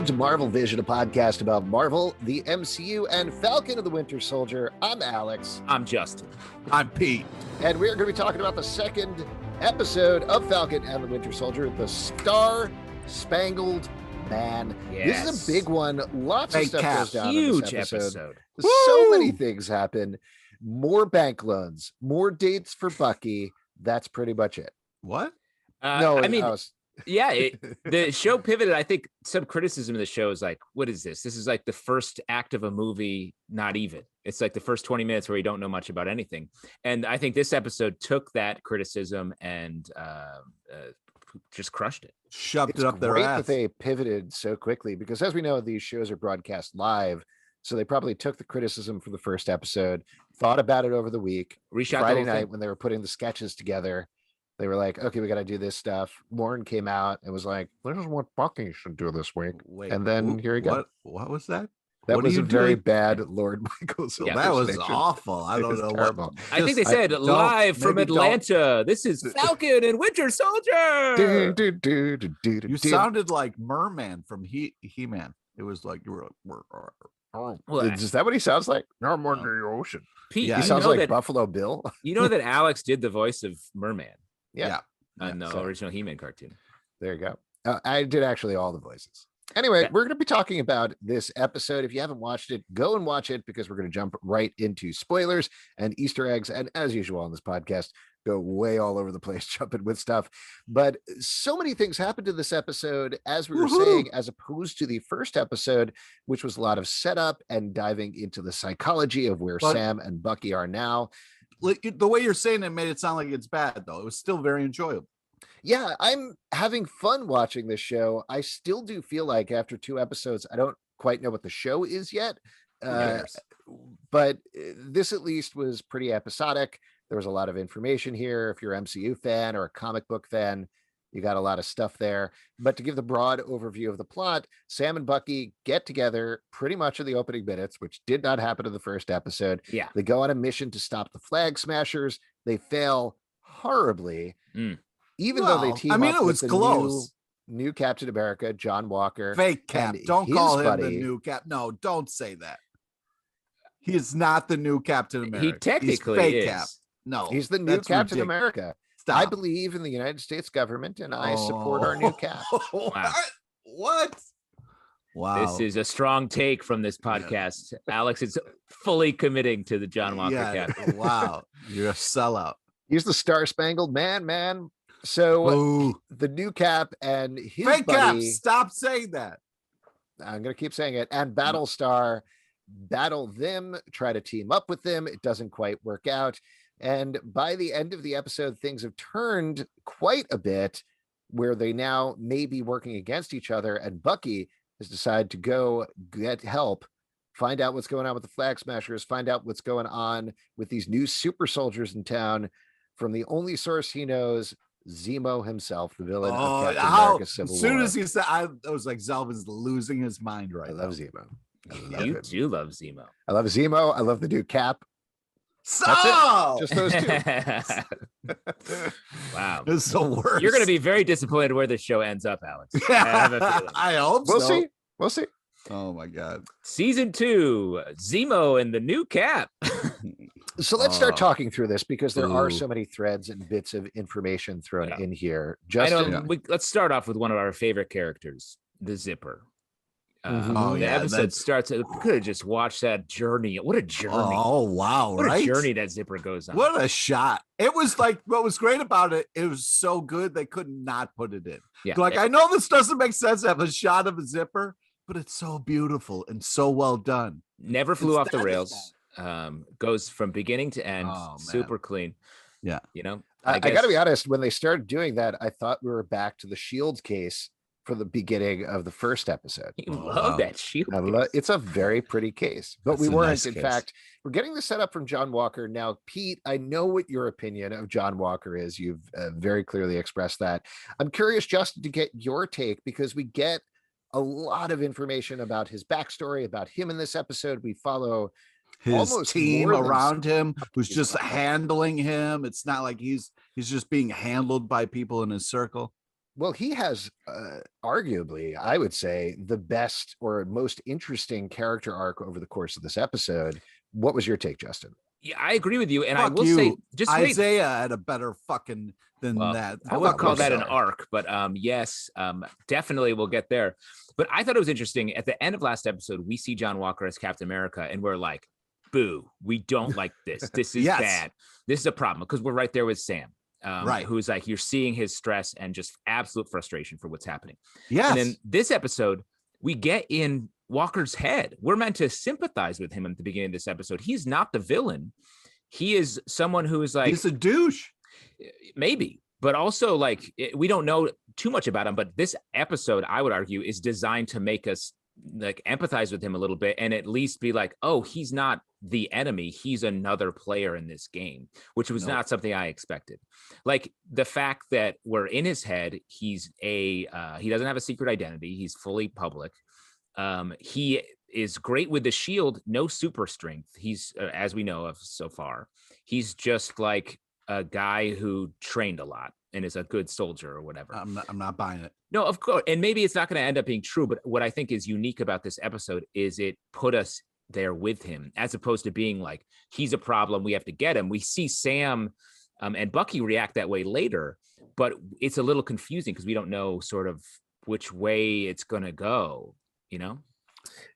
to Marvel Vision, a podcast about Marvel, the MCU, and Falcon and the Winter Soldier. I'm Alex. I'm Justin. I'm Pete. And we're going to be talking about the second episode of Falcon and the Winter Soldier, the Star-Spangled Man. Yes. This is a big one. Lots of stuff goes down Huge in this episode. Woo! So many things happen. More bank loans, more dates for Bucky. That's pretty much it. What? The show pivoted. I think some criticism of the show is like, what is this? This is like the first act of a movie, not even. It's like the first 20 minutes where you don't know much about anything. And I think this episode took that criticism and just crushed it. Shoved it up their ass. It's great ass. that they pivoted so quickly because, as we know, these shows are broadcast live. So they probably took the criticism for the first episode, thought about it over the week. Reshot Friday night when they were putting the sketches together. They were like, okay, we got to do this stuff. Lauren came out and was like, this is what Bucky should do this week. Wait, and then here you go. What was that? That was a very bad Lord Michaels. Yeah, that was awful. I don't know terrible. I think they said live from Atlanta. This is Falcon and Winter Soldier. You sounded like Merman from He-Man. It was like you were is that what he sounds like? No, I'm under the ocean. Pete, he sounds like Buffalo Bill. You know that Alex did the voice of Merman. Yeah. On the original He-Man cartoon. There you go. I did actually all the voices. Anyway, we're going to be talking about this episode. If you haven't watched it, go and watch it because we're going to jump right into spoilers and Easter eggs. And as usual on this podcast, go way all over the place, jumping with stuff. But so many things happened to this episode, as we were saying, as opposed to the first episode, which was a lot of setup and diving into the psychology of where Sam and Bucky are now. The way you're saying it made it sound like it's bad, though. It was still very enjoyable. Yeah, I'm having fun watching this show. I still do feel like after 2 episodes, I don't quite know what the show is yet. But this at least was pretty episodic. There was a lot of information here. If you're an MCU fan or a comic book fan, you got a lot of stuff there. But to give the broad overview of the plot, Sam and Bucky get together pretty much in the opening minutes, which did not happen in the first episode. Yeah. They go on a mission to stop the Flag Smashers. They fail horribly. Even though they team up with the new Captain America, John Walker. Fake Cap. Don't call him the new Cap. No, don't say that. He is not the new Captain America. He technically fake is. Cap. No, he's the new Captain America. Stop. I believe in the United States government and I support our new Cap. Wow. What? Wow. This is a strong take from this podcast. Yeah. Alex is fully committing to the John Walker Cap. Wow. You're a sellout. He's the Star-Spangled Man. So the new Cap and his fake buddy, Cap, stop saying that. I'm going to keep saying it. And Battlestar battle them, try to team up with them. It doesn't quite work out. And by the end of the episode, things have turned quite a bit where they now may be working against each other. And Bucky has decided to go get help, find out what's going on with the Flag Smashers, find out what's going on with these new super soldiers in town from the only source he knows, Zemo himself, the villain of Captain America Civil War. As soon as he said, I was like, Zalvin's losing his mind right now. I love Zemo. You do love Zemo. I love Zemo. I love the new Cap. So just those 2. Wow, this is the worst. You're going to be very disappointed where this show ends up, Alex. I hope we'll see. Oh my God. Season 2, Zemo and the new Cap. So let's start talking through this because there are so many threads and bits of information thrown in here. Justin, let's start off with one of our favorite characters, the Zipper. The episode starts. We could have just watched that journey. What a journey! Oh wow! What a journey that Zipper goes on. What a shot! It was like what was great about it. It was so good they could not put it in. Yeah. Like I know this doesn't make sense to have a shot of a zipper, but it's so beautiful and so well done. Never flew off the rails. Goes from beginning to end. Super clean. Yeah. You know, I got to be honest. When they started doing that, I thought we were back to the Shield case for the beginning of the first episode. You love that Shield. It's a very pretty case, but we weren't. In fact, we're getting the setup from John Walker. Now, Pete, I know what your opinion of John Walker is. You've very clearly expressed that. I'm curious, Justin, to get your take because we get a lot of information about his backstory, about him in this episode. We follow his team around him who's just handling him. It's not like he's just being handled by people in his circle. Well, he has arguably, I would say, the best or most interesting character arc over the course of this episode. What was your take, Justin? Yeah, I agree with you. And Fuck I will you. say, just Isaiah had a better fucking than that. I would call that an arc, but yes, definitely we'll get there. But I thought it was interesting. At the end of last episode, we see John Walker as Captain America, and we're like, boo, we don't like this. This is bad. This is a problem, because we're right there with Sam. Right, who's like, you're seeing his stress and just absolute frustration for what's happening. Yes. And then this episode, we get in Walker's head. We're meant to sympathize with him at the beginning of this episode. He's not the villain. He is someone who is like, he's a douche, maybe, but also like, we don't know too much about him. But this episode, I would argue, is designed to make us like empathize with him a little bit, and at least be like, oh, he's not the enemy, he's another player in this game, which was not something I expected. Like the fact that we're in his head, he's he doesn't have a secret identity, he's fully public. He is great with the shield, no super strength. He's as we know of so far, he's just like a guy who trained a lot and is a good soldier or whatever. I'm not buying it. No, of course. And maybe it's not going to end up being true, but what I think is unique about this episode is it put us there with him, as opposed to being like, he's a problem, we have to get him. We see Sam and Bucky react that way later, but it's a little confusing because we don't know sort of which way it's going to go, you know?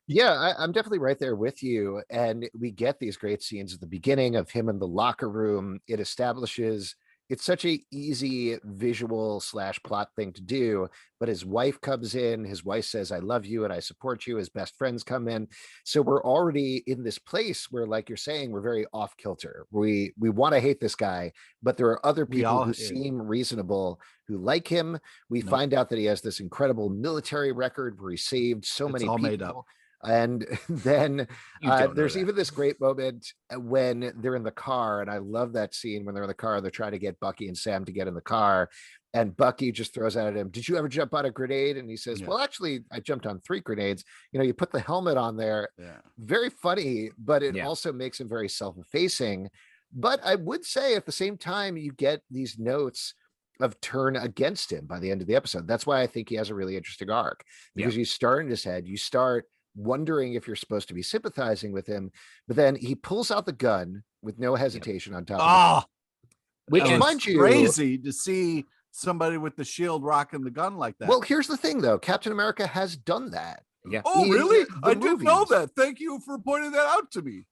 Yeah, I'm definitely right there with you. And we get these great scenes at the beginning of him in the locker room. It establishes it's such a easy visual / plot thing to do, but his wife comes in, his wife says, I love you and I support you. His best friends come in. So we're already in this place where, like you're saying, we're very off kilter. We want to hate this guy, but there are other people who seem reasonable, who like him. We find out that he has this incredible military record where he saved so many people. Made up. And then there's even this great moment when they're in the car. And I love that scene when they're in the car, they're trying to get Bucky and Sam to get in the car. And Bucky just throws out at him, did you ever jump on a grenade? And he says, well, actually, I jumped on 3 grenades. You know, you put the helmet on there. Yeah. Very funny, but it also makes him very self-effacing. But I would say at the same time, you get these notes of turn against him by the end of the episode. That's why I think he has a really interesting arc, because you start in his head, you start wondering if you're supposed to be sympathizing with him, but then he pulls out the gun with no hesitation on top of it. Which, mind you, crazy to see somebody with the shield rocking the gun like that. Well, here's the thing though, Captain America has done that. Yeah. Oh, really? I didn't know that. Thank you for pointing that out to me.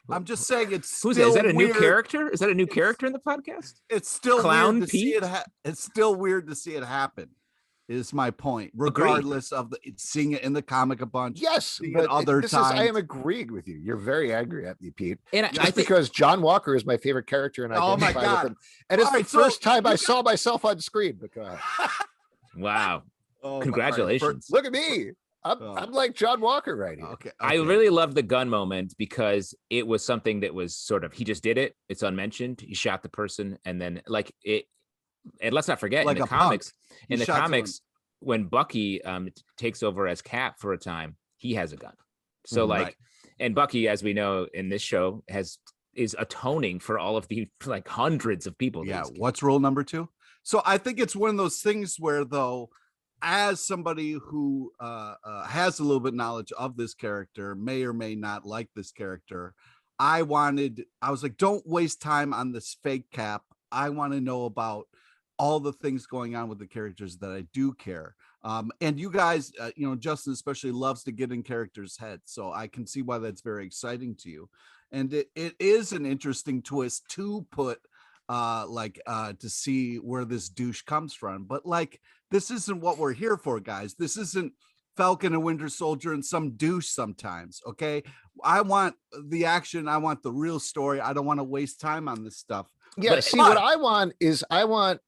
I'm just saying it's who's that? Is that a new character? Is that a new character in the podcast? It's still Clown weird to see it. It's still weird to see it happen. Is my point, regardless of seeing it in the comic a bunch. Yes, but other times I am agreeing with you. You're very angry at me, Pete. And I think because John Walker is my favorite character, and I identify with him. And it's the first time I saw myself on screen. Because wow, congratulations! Look at me. I'm like John Walker right here. Okay. I really love the gun moment because it was something that was sort of he just did it. It's unmentioned. He shot the person, and then like it. And let's not forget, like in the comics, when Bucky takes over as Cap for a time, he has a gun. So and Bucky, as we know in this show, is atoning for all of the like hundreds of people. Yeah. What's rule number 2? So I think it's one of those things where, though, as somebody who has a little bit knowledge of this character, may or may not like this character, I was like, don't waste time on this fake Cap. I want to know about all the things going on with the characters that I do care. And you guys, Justin especially loves to get in characters' heads. So I can see why that's very exciting to you. And it is an interesting twist to put to see where this douche comes from. But like, this isn't what we're here for, guys. This isn't Falcon and Winter Soldier and some douche sometimes. Okay. I want the action. I want the real story. I don't want to waste time on this stuff. Yeah, what I want is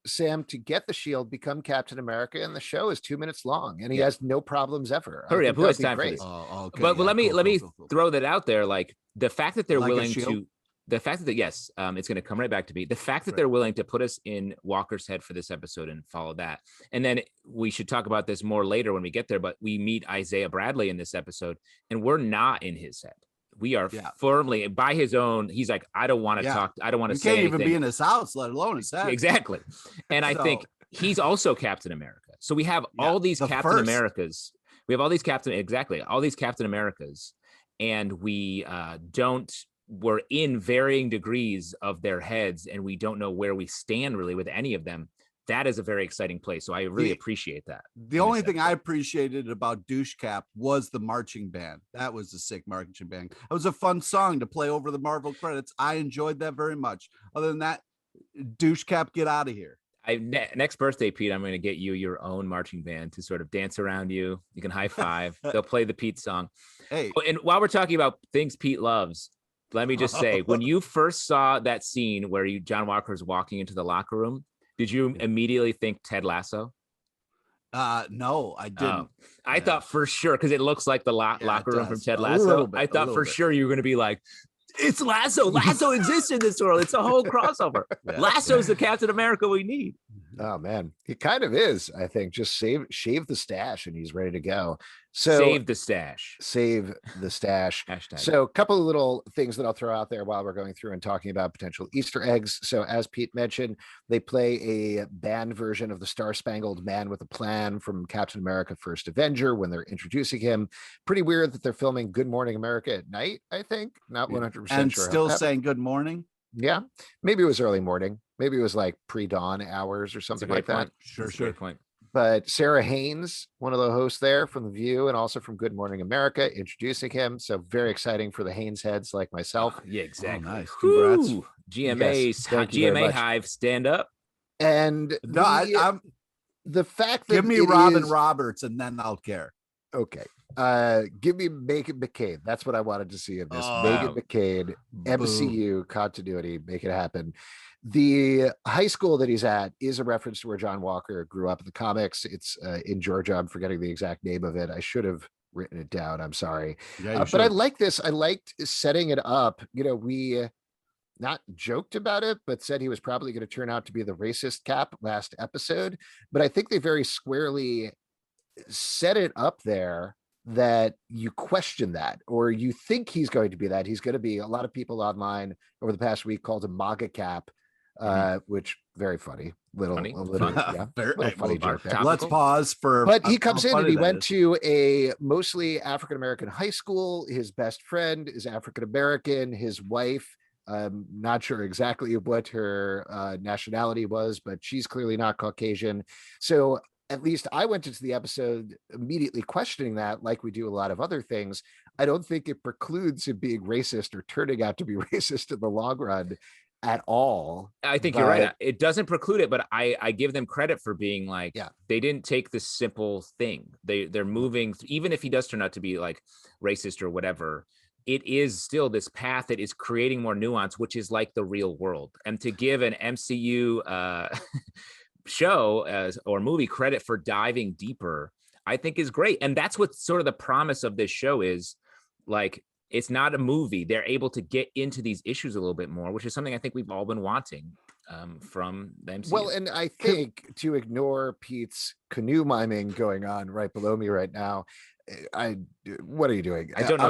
Sam to get the shield, become Captain America, and the show is 2 minutes long, and he has no problems ever. Hurry up, who has time for this? Okay, but let me throw that out there. Like the fact that they're willing to, the fact that it's going to come right back to me. The fact that they're willing to put us in Walker's head for this episode and follow that, and then we should talk about this more later when we get there. But we meet Isaiah Bradley in this episode, and we're not in his head. We are firmly by his own. He's like, I don't want to talk. I don't want to say anything. Can't even be in his house, let alone his head. Exactly. And I think he's also Captain America. So we have all these Captain Americas. We have all these all these Captain Americas, and we're in varying degrees of their heads, and we don't know where we stand really with any of them. That is a very exciting place. So I really appreciate that. The only thing I appreciated about Douche Cap was the marching band. That was a sick marching band. It was a fun song to play over the Marvel credits. I enjoyed that very much. Other than that, Douche Cap, get out of here. Next birthday, Pete, I'm going to get you your own marching band to sort of dance around you. You can high five. They'll play the Pete song. Hey, and while we're talking about things Pete loves, let me just say, when you first saw that scene where John Walker is walking into the locker room, did you immediately think Ted Lasso? No, I didn't. I thought for sure, because it looks like the locker room from Ted Lasso. I thought for sure you were going to be like, it's Lasso. Lasso exists in this world. It's a whole crossover. Lasso's the Captain America we need. Oh man, he kind of is. I think just shave the stash and he's ready to go. So save the stash. Hashtag. So a couple of little things that I'll throw out there while we're going through and talking about potential Easter eggs. So as Pete mentioned, they play a band version of the Star-Spangled Man with a Plan from Captain America: First Avenger when they're introducing him. Pretty weird that they're filming Good Morning America at night, I think. Not 100% sure. And still saying good morning. Yeah, maybe it was early morning. Maybe it was like pre-dawn hours or something like that. Sure. Great point. But Sara Haines, one of the hosts there from The View and also from Good Morning America, introducing him. So very exciting for the Haines heads like myself. Yeah, exactly. Oh, nice. Congrats. GMA Hive, stand up. And I'm the fact that give me Robin Roberts and then I'll care. Okay. Give me Megan McCain. That's what I wanted to see in this. Megan McCain, MCU continuity, make it happen. The high school that he's at is a reference to where John Walker grew up in the comics. It's in Georgia. I'm forgetting the exact name of it. I should have written it down. I'm sorry. Yeah, but I like this. I liked setting it up. We not joked about it, but said he was probably going to turn out to be the racist Cap last episode. But I think they very squarely set it up there that you question that, or you think he's going to be that. He's going to be, a lot of people online over the past week called him MAGA Cap, which very funny. Little funny joke there. Let's pause for. But he comes in and he went to a mostly African-American high school. His best friend is African-American. His wife, I'm not sure exactly what her nationality was, but she's clearly not Caucasian. So at least I went into the episode immediately questioning that, like we do a lot of other things. I don't think it precludes him being racist or turning out to be racist in the long run at all. I think you're right. It doesn't preclude it, but I give them credit for being like, they didn't take the simple thing. They're moving, even if he does turn out to be like racist or whatever, it is still this path that is creating more nuance, which is like the real world. And to give an MCU show or movie credit for diving deeper, I think is great. And that's what sort of the promise of this show is. Like, it's not a movie. They're able to get into these issues a little bit more, which is something I think we've all been wanting from the MCU. Well, and I think to ignore Pete's canoe miming going on right below me right now, what are you doing? I don't know.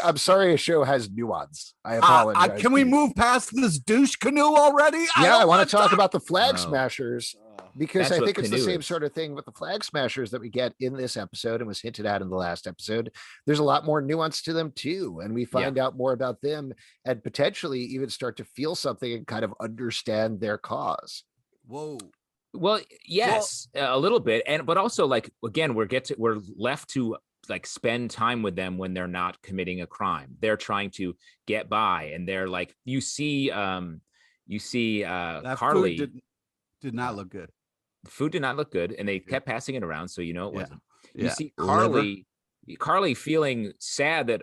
I'm sorry. A show has nuance. I apologize. Can we move past this douche canoe already? I want to talk about the Flag Smashers, because I think it's the same sort of thing with the Flag Smashers that we get in this episode and was hinted at in the last episode. There's a lot more nuance to them too, and we find out more about them and potentially even start to feel something and kind of understand their cause. Whoa. Well, yes, a little bit, but also, like, again, we're left to like spend time with them when they're not committing a crime. They're trying to get by, and they're like, you see Carly did not look good. The food did not look good, and they kept passing it around, so it wasn't. You see Carly feeling sad that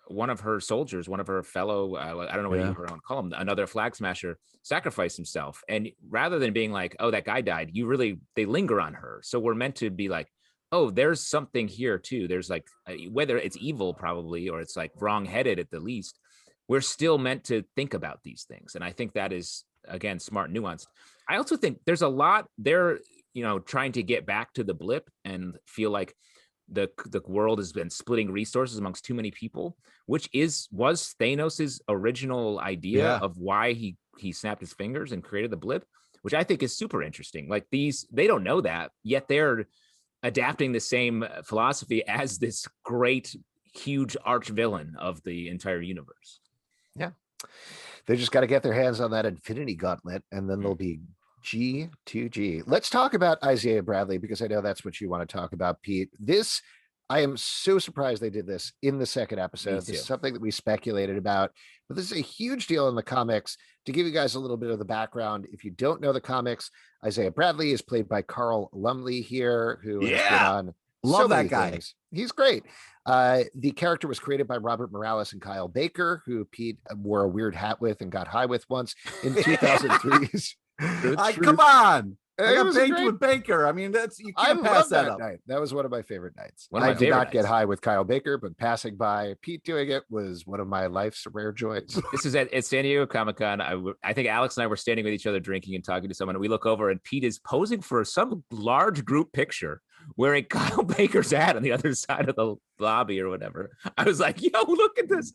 one of her soldiers, one of her fellow, I don't know what you want to call him, another Flag Smasher, sacrificed himself. And rather than being like, oh, that guy died, they linger on her. So we're meant to be like, oh, there's something here too. There's like, whether it's evil probably, or it's like wrong-headed at the least, we're still meant to think about these things. And I think that is, again, smart, nuanced. I also think there's a lot they're, trying to get back to the blip and feel like the world has been splitting resources amongst too many people, which was Thanos's original idea of why he snapped his fingers and created the blip. which I think is super interesting. Like they don't know that, yet they're adapting the same philosophy as this great, huge arch villain of the entire universe. Yeah. They just got to get their hands on that Infinity Gauntlet, and then they'll be G2G. Let's talk about Isaiah Bradley, because I know that's what you want to talk about, Pete. I am so surprised they did this in the second episode. This is something that we speculated about, but this is a huge deal in the comics. To give you guys a little bit of the background, if you don't know the comics, Isaiah Bradley is played by Carl Lumley here, who has been on Love that guy. Things. He's great. The character was created by Robert Morales and Kyle Baker, who Pete wore a weird hat with and got high with once in 2003's. Come on. I got baked with Baker. I mean, you can't pass that up. Night. That was one of my favorite nights. I did not get high with Kyle Baker, but passing by Pete doing it was one of my life's rare joys. This is at San Diego Comic-Con. I think Alex and I were standing with each other drinking and talking to someone, and we look over and Pete is posing for some large group picture wearing Kyle Baker's hat on the other side of the lobby or whatever. I was like, yo, look at this.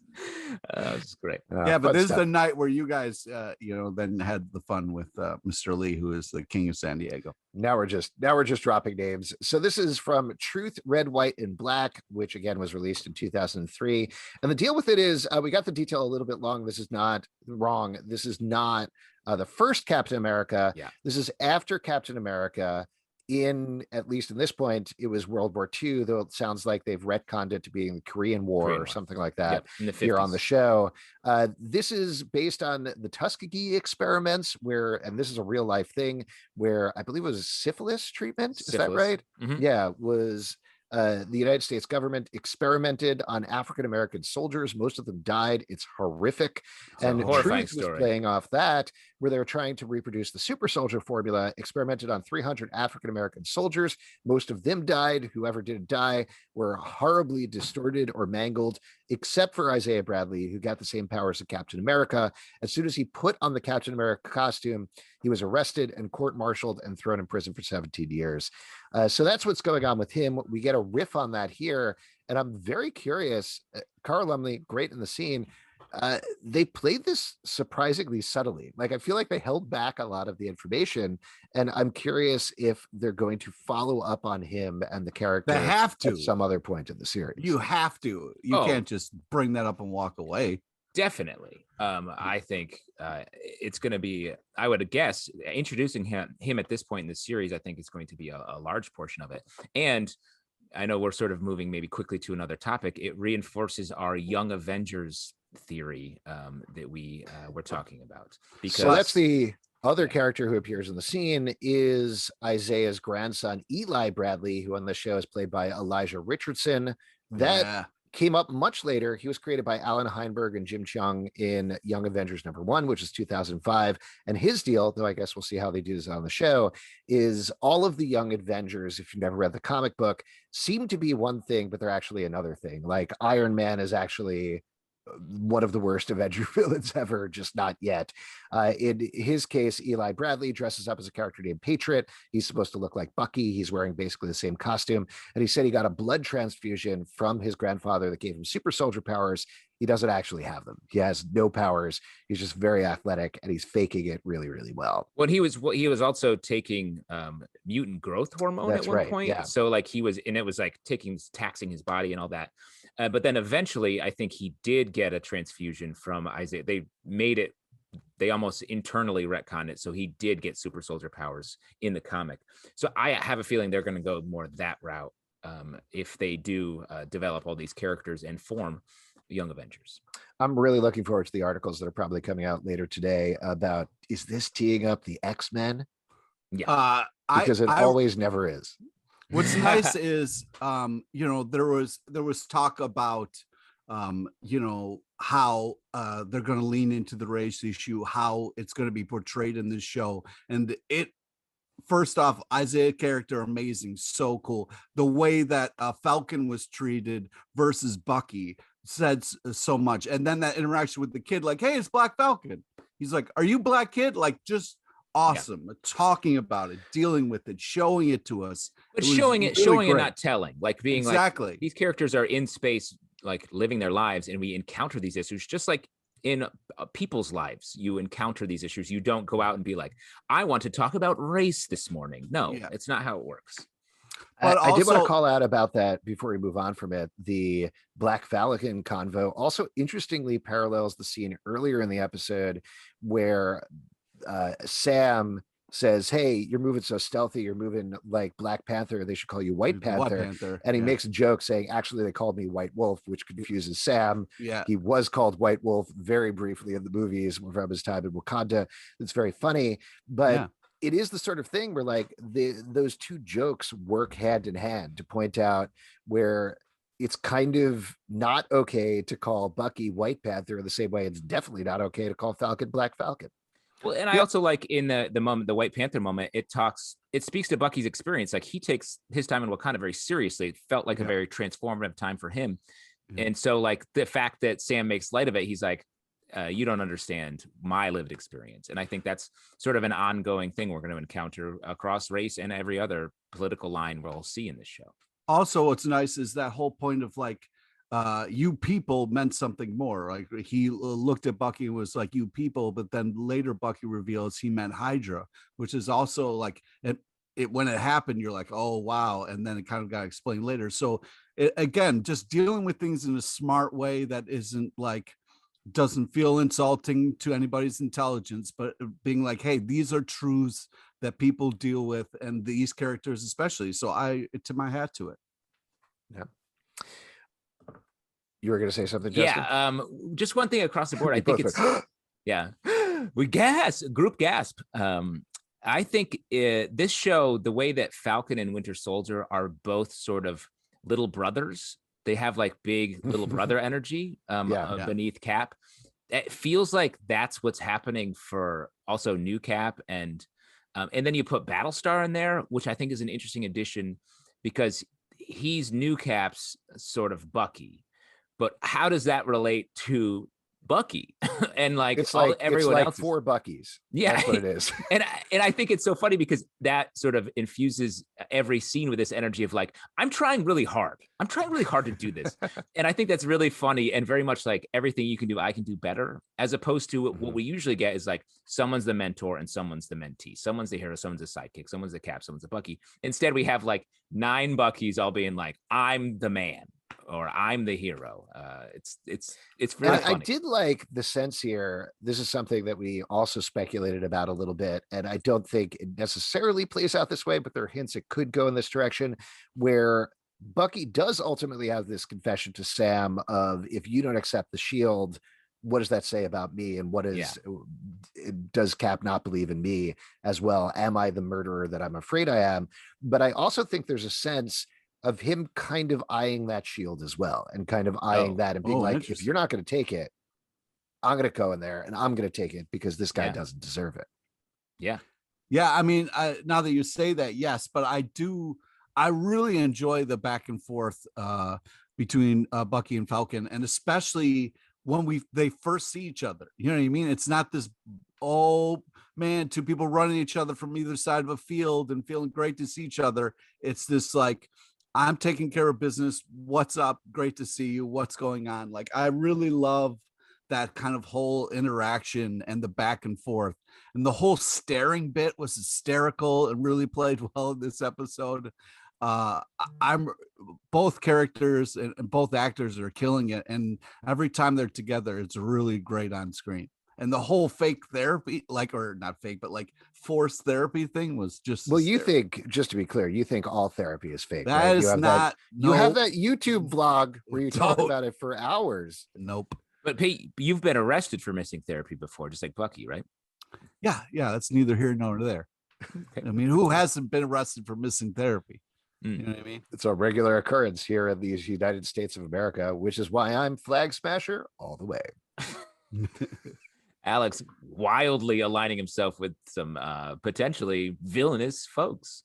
It's great. Yeah, but this is the night where you guys, then had the fun with Mr. Lee, who is the king of San Diego. Now we're just dropping names. So this is from Truth, Red, White, and Black, which again was released in 2003. And the deal with it is we got the detail a little bit long. This is not wrong. This is not the first Captain America. Yeah. This is after Captain America. At least in this point, it was World War II, though it sounds like they've retconned it to being the Korean War or something like that here on the show. This is based on the Tuskegee experiments and this is a real life thing where I believe it was syphilis treatment. Is that right? Mm-hmm. Yeah, was the United States government experimented on African-American soldiers. Most of them died. It's horrific. And Truth was playing off that, where they were trying to reproduce the super soldier formula, experimented on 300 African-American soldiers. Most of them died. Whoever didn't die were horribly distorted or mangled, except for Isaiah Bradley, who got the same powers as Captain America. As soon as he put on the Captain America costume, he was arrested and court-martialed and thrown in prison for 17 years. So that's what's going on with him. We get a riff on that here, and I'm very curious. Carl Lumley, great in the scene. They played this surprisingly subtly. Like, I feel like they held back a lot of the information, and I'm curious if they're going to follow up on him and the character. They have to at some other point in the series. You have to. You can't just bring that up and walk away. Definitely. I think it's going to be, I would guess, introducing him at this point in the series, I think is going to be a large portion of it. And I know we're sort of moving maybe quickly to another topic. It reinforces our Young Avengers theory that we were talking about. Because so that's the other character who appears in the scene is Isaiah's grandson, Eli Bradley, who on the show is played by Elijah Richardson. That came up much later. He was created by Alan Heinberg and Jim Cheung in Young Avengers #1, which is 2005. And his deal, though I guess we'll see how they do this on the show, is all of the Young Avengers, if you've never read the comic book, seem to be one thing, but they're actually another thing. Like Iron Man is actually one of the worst Avenger villains ever, just not yet. In his case, Eli Bradley dresses up as a character named Patriot. He's supposed to look like Bucky. He's wearing basically the same costume. And he said he got a blood transfusion from his grandfather that gave him super soldier powers. He doesn't actually have them. He has no powers. He's just very athletic, and he's faking it really, really well. Well, he was also taking mutant growth hormone at one point. Yeah. So like it was like taxing his body and all that. But then eventually, I think he did get a transfusion from Isaiah. They almost internally retconned it. So he did get super soldier powers in the comic. So I have a feeling they're going to go more that route if they do develop all these characters and form Young Avengers. I'm really looking forward to the articles that are probably coming out later today about, is this teeing up the X-Men? Yeah. Because it always never is. What's nice is, there was talk about, how they're going to lean into the race issue, how it's going to be portrayed in this show. And first off, Isaiah character, amazing. So cool. The way that Falcon was treated versus Bucky said so much. And then that interaction with the kid, like, hey, it's Black Falcon. He's like, are you Black Kid? Like, just awesome. Yeah. Talking about it, dealing with it, showing it to us. But showing and not telling, like being exactly like, these characters are in space, like living their lives, and we encounter these issues just like in people's lives, you encounter these issues. You don't go out and be like, I want to talk about race this morning. No, it's not how it works. But I did want to call out about that before we move on from it. The Black Falcon convo also interestingly parallels the scene earlier in the episode where Sam says, hey, you're moving so stealthy, you're moving like Black Panther, they should call you White Panther. And he makes a joke saying, actually, they called me White Wolf, which confuses Sam. He was called White Wolf very briefly in the movies from his time in Wakanda. It's very funny, but it is the sort of thing where like those two jokes work hand in hand to point out where it's kind of not okay to call Bucky White Panther in the same way it's definitely not okay to call Falcon Black Falcon. Well, and I also like in the moment, the White Panther moment, it speaks to Bucky's experience. Like he takes his time in Wakanda very seriously. It felt like a very transformative time for him. And so like the fact that Sam makes light of it, he's like, you don't understand my lived experience. And I think that's sort of an ongoing thing we're going to encounter across race and every other political line we'll see in this show. Also, what's nice is that whole point of like, you people meant something more. Like he looked at Bucky and was like, you people, but then later Bucky reveals he meant Hydra, which is also like it when it happened, you're like, oh wow, and then it kind of got explained later. So again, just dealing with things in a smart way that isn't like doesn't feel insulting to anybody's intelligence, but being like, hey, these are truths that people deal with, and these characters especially. So I tip my hat to it. Yeah. You were going to say something, Justin? Yeah, just one thing across the board. I think it's we group gasp. I think this show, the way that Falcon and Winter Soldier are both sort of little brothers, they have like big little brother energy beneath Cap. It feels like that's what's happening for also New Cap, and then you put Battlestar in there, which I think is an interesting addition because he's New Cap's sort of Bucky. But how does that relate to Bucky and like everyone else? Four Buckies. Yeah, that's what it is. and I think it's so funny because that sort of infuses every scene with this energy of like, I'm trying really hard. I'm trying really hard to do this, and I think that's really funny and very much like everything you can do, I can do better. As opposed to what we usually get is like someone's the mentor and someone's the mentee, someone's the hero, someone's the sidekick, someone's the Cap, someone's the Bucky. Instead, we have like 9 Buckies all being like, I'm the man. Or I'm the hero. It's really funny. I did like the sense here. This is something that we also speculated about a little bit, and I don't think it necessarily plays out this way, but there are hints it could go in this direction, where Bucky does ultimately have this confession to Sam of, if you don't accept the shield, what does that say about me? And what is does Cap not believe in me as well? Am I the murderer that I'm afraid I am? But I also think there's a sense of him kind of eyeing that shield as well, and kind of eyeing that and being like, if you're not going to take it, I'm going to go in there and I'm going to take it because this guy doesn't deserve it. Yeah. I mean, now that you say that, yes, but I really enjoy the back and forth between Bucky and Falcon, and especially when they first see each other. You know what I mean? It's not this, oh man, two people running each other from either side of a field and feeling great to see each other. It's this like, I'm taking care of business. What's up? Great to see you. What's going on? Like, I really love that kind of whole interaction and the back and forth. And the whole staring bit was hysterical and really played well in this episode. I'm both characters and both actors are killing it. And every time they're together, it's really great on screen. And the whole fake therapy, like, or not fake, but like forced therapy thing was just, well, you think, just to be clear, you think all therapy is fake. That right? is not, you have that YouTube vlog where you talk about it for hours. Nope. But Pete, you've been arrested for missing therapy before, just like Bucky, right? Yeah. That's neither here nor there. I mean, who hasn't been arrested for missing therapy? You know what I mean? It's a regular occurrence here in these United States of America, which is why I'm flag smasher all the way. Alex wildly aligning himself with some potentially villainous folks.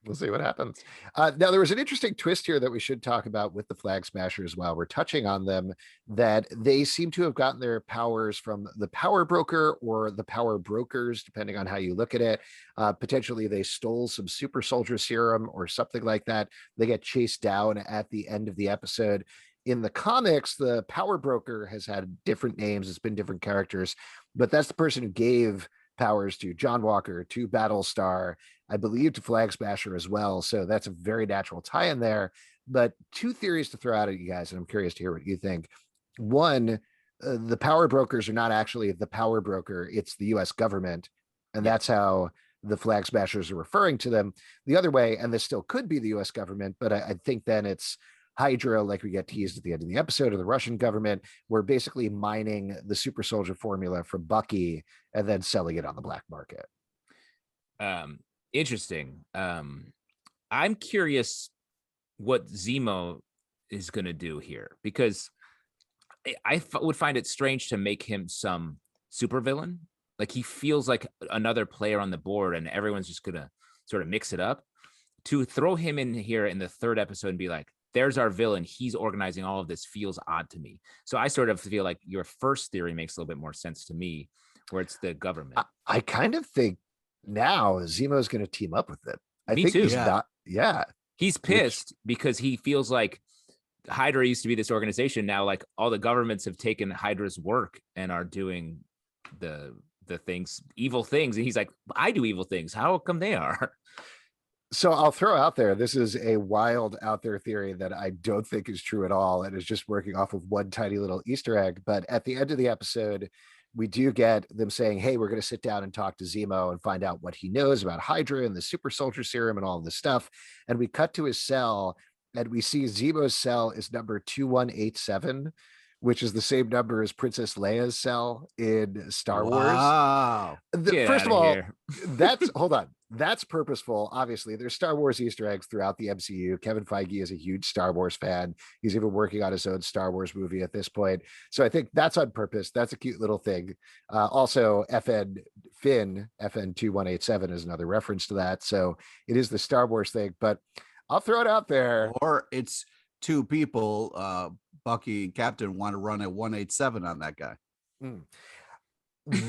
We'll see what happens. Now, there was an interesting twist here that we should talk about with the Flag Smashers while we're touching on them, that they seem to have gotten their powers from the Power Broker or the Power Brokers, depending on how you look at it. Potentially, they stole some super soldier serum or something like that. They get chased down at the end of the episode. In the comics, the power broker has had different names. It's been different characters, but that's the person who gave powers to John Walker, to Battlestar, I believe to Flag Smasher as well. So that's a very natural tie in there. But two theories to throw out at you guys, and I'm curious to hear what you think. One, the power brokers are not actually the power broker, it's the US government. And that's how the Flag Smashers are referring to them. The other way, and this still could be the US government, but I think then it's Hydra, like we get teased at the end of the episode, or the Russian government. We're basically mining the super soldier formula from Bucky and then selling it on the black market. Interesting. I'm curious what Zemo is going to do here, because I would find it strange to make him some supervillain. Like, he feels like another player on the board and everyone's just going to sort of mix it up. To throw him in here in the third episode and be like, there's our villain, he's organizing all of this, feels odd to me. So I sort of feel like your first theory makes a little bit more sense to me, where it's the government. I kind of think now Zemo's going to team up with it. I Me think too. he's not. Yeah. He's pissed because he feels like Hydra used to be this organization. Now, like, all the governments have taken Hydra's work and are doing the things, evil things. And he's like, I do evil things. How come they are? So I'll throw out there, this is a wild out there theory that I don't think is true at all, and is just working off of one tiny little Easter egg. But at the end of the episode, we do get them saying, hey, we're going to sit down and talk to Zemo and find out what he knows about Hydra and the super soldier serum and all of this stuff. And we cut to his cell and we see Zemo's cell is number 2187, which is the same number as Princess Leia's cell in Star Wars. Wow. First of all, hold on. That's purposeful. Obviously, there's Star Wars Easter eggs throughout the MCU. Kevin Feige is a huge Star Wars fan. He's even working on his own Star Wars movie at this point. So I think that's on purpose. That's a cute little thing. Also, FN 2187 is another reference to that. So it is the Star Wars thing, but I'll throw it out there. Or it's two people, Bucky and Captain, want to run a 187 on that guy.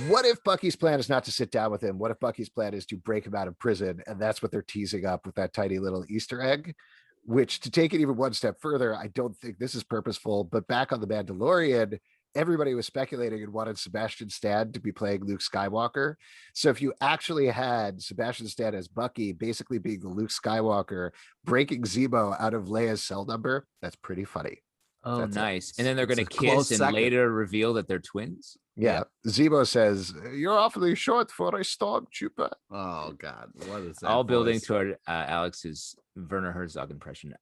What if Bucky's plan is not to sit down with him? What if Bucky's plan is to break him out of prison? And that's what they're teasing up with that tiny little Easter egg, which, to take it even one step further, I don't think this is purposeful, but back on the Mandalorian, everybody was speculating and wanted Sebastian Stan to be playing Luke Skywalker. So if you actually had Sebastian Stan as Bucky, basically being the Luke Skywalker, breaking Zemo out of Leia's cell number, that's pretty funny. Oh, That's nice. And then they're going to kiss and later reveal that they're twins. Yeah. Zemo says, you're awfully short for a stormtrooper. Oh, God. What is that? All building toward Alex's Werner Herzog impression.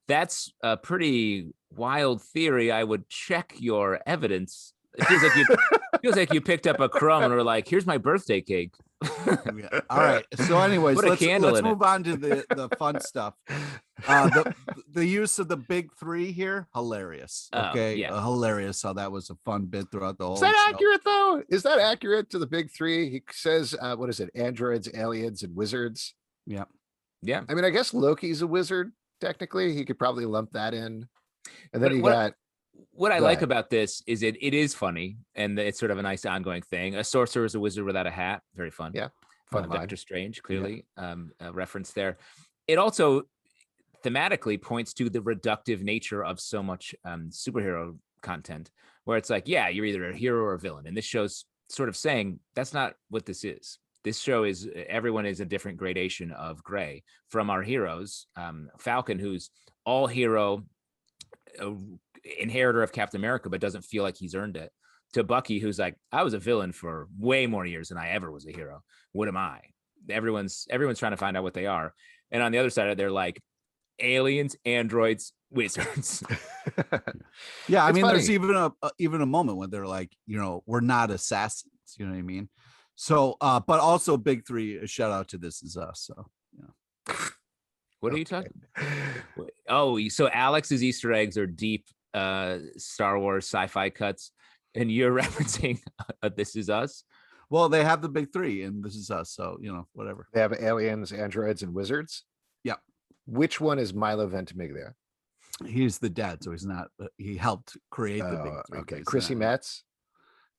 That's a pretty wild theory. I would check your evidence. It feels like you picked up a crumb and were like, here's my birthday cake. Yeah. All right. So anyways, let's move on to the fun stuff. The use of the big three here, hilarious. Okay. Hilarious how that was a fun bit throughout the whole show. Is that show. accurate though? Is that accurate to the big three? He says, what is it? Androids, aliens, and wizards. Yeah. Yeah. I mean, I guess Loki's a wizard. Technically, he could probably lump that in. And then what I like about this is it is funny, and it's sort of a nice ongoing thing. A sorcerer is a wizard without a hat. Very fun. Yeah. Fun line. Doctor Strange, clearly a reference there. It also thematically points to the reductive nature of so much superhero content, where it's like, yeah, you're either a hero or a villain. And this show's sort of saying that's not what this is. This show is, everyone is a different gradation of gray. From our heroes, Falcon, who's all hero, inheritor of Captain America, but doesn't feel like he's earned it, to Bucky, who's like, I was a villain for way more years than I ever was a hero. What am I? Everyone's trying to find out what they are. And on the other side, they're like aliens, androids, wizards. Yeah, I mean, funny. There's even a moment when they're like, we're not assassins. You know what I mean? So, but also big three, a shout out to This Is Us. So, What are you talking about? Oh, so Alex's Easter eggs are deep Star Wars sci-fi cuts, and you're referencing This Is Us? Well, they have the big three, and This Is Us, so, whatever. They have aliens, androids, and wizards? Yeah. Which one is Milo Ventimiglia? He's the dad, so he's not, he helped create the big three. Okay, Chrissy Metz?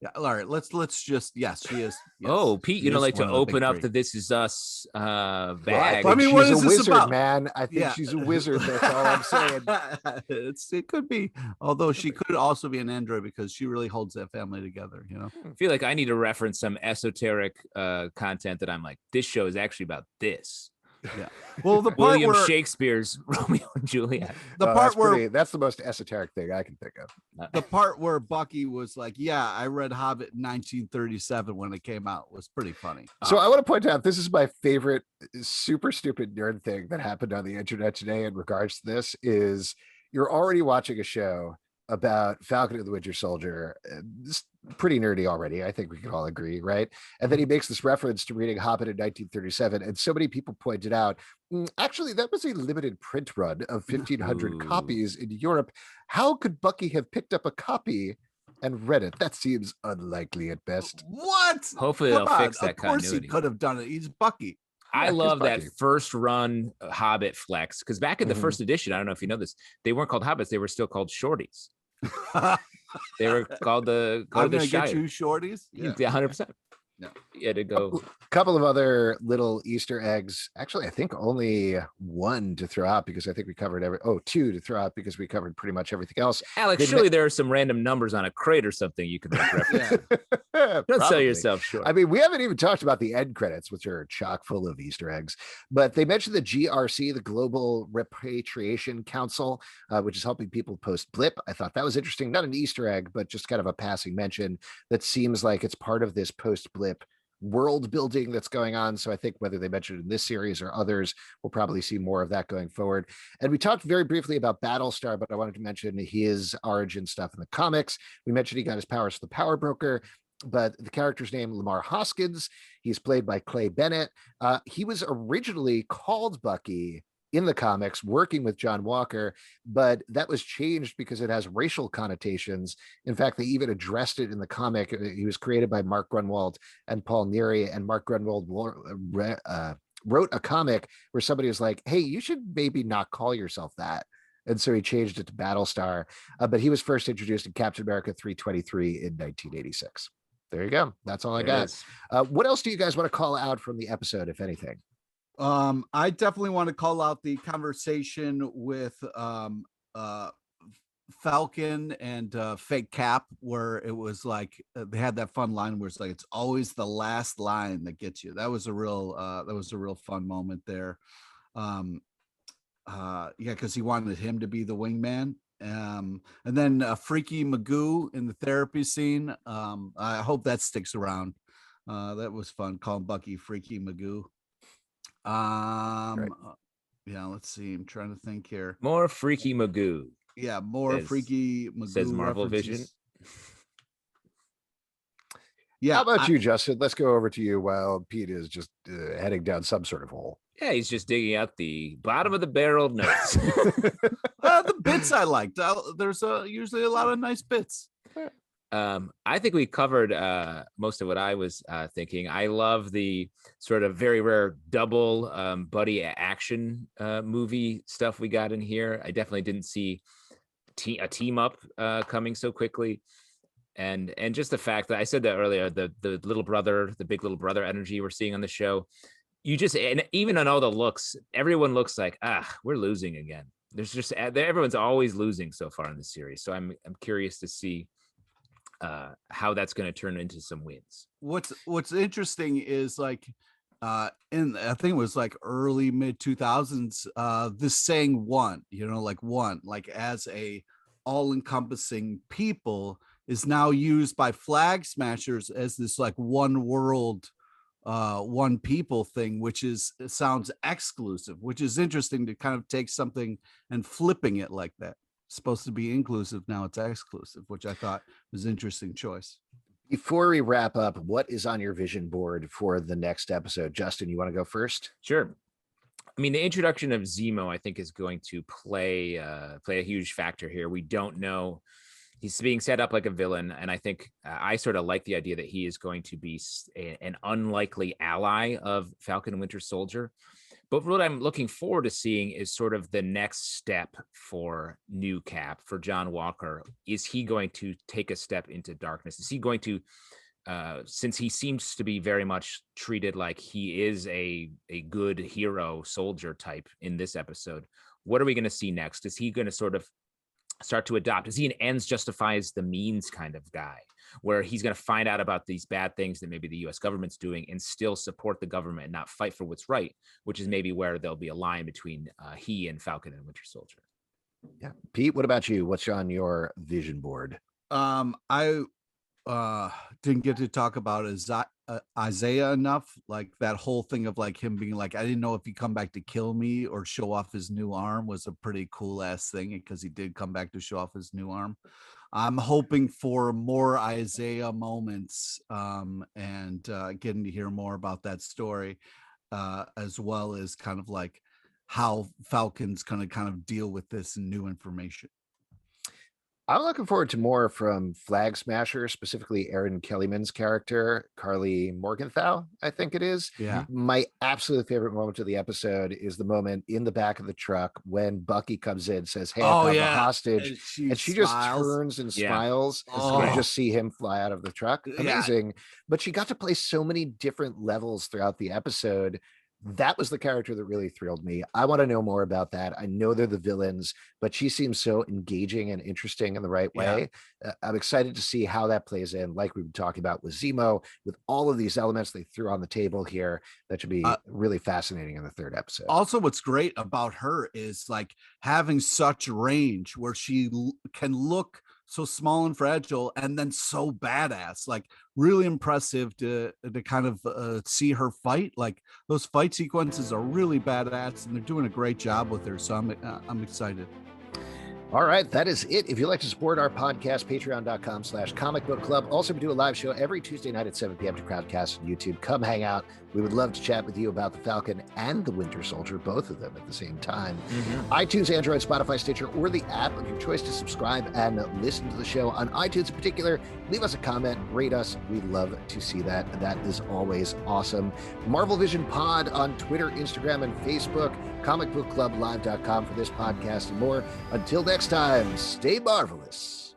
Yeah, all right. Let's just yes, she is. Yes, Oh, Pete, she you don't is like to one of the big open up three. the This Is Us Well, bag. I mean, what she's a is this wizard, about? man. I think she's a wizard. That's all I'm saying. It could be, although she could also be an android because she really holds that family together. You know. I feel like I need to reference some esoteric content that I'm like, this show is actually about this. Yeah. Well, the part William where Shakespeare's Romeo and Juliet. the Oh, part where that's the most esoteric thing I can think of. the part where Bucky was like, "Yeah, I read Hobbit in 1937 when it came out," was pretty funny. So I want to point out this is my favorite super stupid nerd thing that happened on the internet today in regards to this is you're already watching a show about Falcon and the Winter Soldier. It's pretty nerdy already. I think we can all agree, right? And then he makes this reference to reading Hobbit in 1937. And so many people pointed out, actually, that was a limited print run of 1,500 Ooh. copies in Europe. How could Bucky have picked up a copy and read it? That seems unlikely at best. What? Hopefully Come they'll on. fix that Of course, continuity. he could have done it. He's Bucky. I Yeah, love he's that Bucky. first run Hobbit flex because back in the Mhm. first edition, I don't know if you know this, they weren't called Hobbits; they were still called Shorties. They were called the I'm the gonna Shire. get you shorties. Yeah, 100%. Yeah. You had to go. Couple of other little Easter eggs. Actually, I think only one to throw out because I think we covered two to throw out because we covered pretty much everything else. Alex, They surely there are some random numbers on a crate or something you could like reference. Yeah. Don't sell Probably. yourself short. I mean, we haven't even talked about the end credits, which are chock full of Easter eggs. But they mentioned the GRC, the Global Repatriation Council, which is helping people post blip. I thought that was interesting. Not an Easter egg, but just kind of a passing mention that seems like it's part of this post blip world building that's going on. So I think whether they mention it in this series or others, we'll probably see more of that going forward. And we talked very briefly about Battlestar, but I wanted to mention his origin stuff in the comics. We mentioned he got his powers from the Power Broker, but the character's name, Lamar Hoskins, he's played by Cle Bennett. He was originally called Bucky in the comics, working with John Walker, but that was changed because it has racial connotations. In fact, they even addressed it in the comic. He was created by Mark Grunwald and Paul Neary, and Mark Grunwald wrote a comic where somebody was like, hey, you should maybe not call yourself that. And so he changed it to Battlestar, but he was first introduced in Captain America 323 in 1986. There you go. That's all I got. What else do you guys want to call out from the episode, if anything? I definitely want to call out the conversation with Falcon and Fake Cap, where it was like they had that fun line where it's like it's always the last line that gets you. That was a real fun moment there. Yeah, because he wanted him to be the wingman. And then Freaky Magoo in the therapy scene. I hope that sticks around. That was fun, calling Bucky Freaky Magoo. Right. Yeah, let's see. I'm trying to think here. More Freaky Magoo. Yeah, more Freaky Magoo. Says Marvel references. Vision. Yeah. How about you, Justin? Let's go over to you while Pete is just heading down some sort of hole. Yeah, he's just digging out the bottom of the barrel notes. The bits I liked. There's usually a lot of nice bits. I think we covered most of what I was thinking. I love the sort of very rare double buddy action movie stuff we got in here. I definitely didn't see a team up coming so quickly. And just the fact that I said that earlier, the little brother, the big little brother energy we're seeing on the show, and even on all the looks, everyone looks like, we're losing again. There's just, everyone's always losing so far in the series. So I'm curious to see how that's going to turn into some wins. What's interesting is like I think it was like early mid 2000s, this saying one, like as a all-encompassing people is now used by flag smashers as this like one world, one people thing, which sounds exclusive, which is interesting to kind of take something and flipping it like that. Supposed to be inclusive, now it's exclusive, which I thought was an interesting choice. Before we wrap up, what is on your vision board for the next episode? Justin, you want to go first? Sure. I mean, the introduction of Zemo, I think, is going to play a huge factor here. We don't know. He's being set up like a villain, and I think I sort of like the idea that he is going to be an unlikely ally of Falcon and Winter Soldier. But what I'm looking forward to seeing is sort of the next step for New Cap, for John Walker. Is he going to take a step into darkness? Is he going to, since he seems to be very much treated like he is a good hero soldier type in this episode, what are we going to see next? Is he going to sort of start to adopt? Is he an ends justifies the means kind of guy, where he's going to find out about these bad things that maybe the U.S. government's doing and still support the government and not fight for what's right, which is maybe where there'll be a line between he and Falcon and Winter Soldier. Yeah. Pete, what about you? What's on your vision board? I didn't get to talk about Isaiah enough. Like that whole thing of like him being like, I didn't know if he come back to kill me or show off his new arm was a pretty cool ass thing, because he did come back to show off his new arm. I'm hoping for more Isaiah moments, and getting to hear more about that story, as well as kind of like how Falcon's going to kind of deal with this new information. I'm looking forward to more from Flag Smasher, specifically Erin Kellyman's character, Carly Morgenthau, I think it is. Yeah. My absolute favorite moment of the episode is the moment in the back of the truck when Bucky comes in, says, hey, I found a hostage. And she just turns and smiles. And you just see him fly out of the truck. Amazing. Yeah. But she got to play so many different levels throughout the episode. That was the character that really thrilled me. I want to know more about that. I know they're the villains, but she seems so engaging and interesting in the right way. I'm excited to see how that plays in, like we've been talking about with Zemo, with all of these elements they threw on the table here. That should be really fascinating in the third episode. Also, what's great about her is like having such range where she can look so small and fragile and then so badass. Like really impressive to kind of see her fight. Like those fight sequences are really badass, and they're doing a great job with her. So I'm excited. All right, that is it. If you'd like to support our podcast, patreon.com/Comic Book Club. Also, we do a live show every Tuesday night at 7 p.m. to Crowdcast on YouTube. Come hang out. We would love to chat with you about the Falcon and the Winter Soldier, both of them at the same time. iTunes, Android, Spotify, Stitcher, or the app of your choice to subscribe and listen to the show. On iTunes in particular, leave us a comment, rate us. We'd love to see that. That is always awesome. Marvel Vision Pod on Twitter, Instagram, and Facebook. comicbookclublive.com for this podcast and more. Until next time, stay marvelous.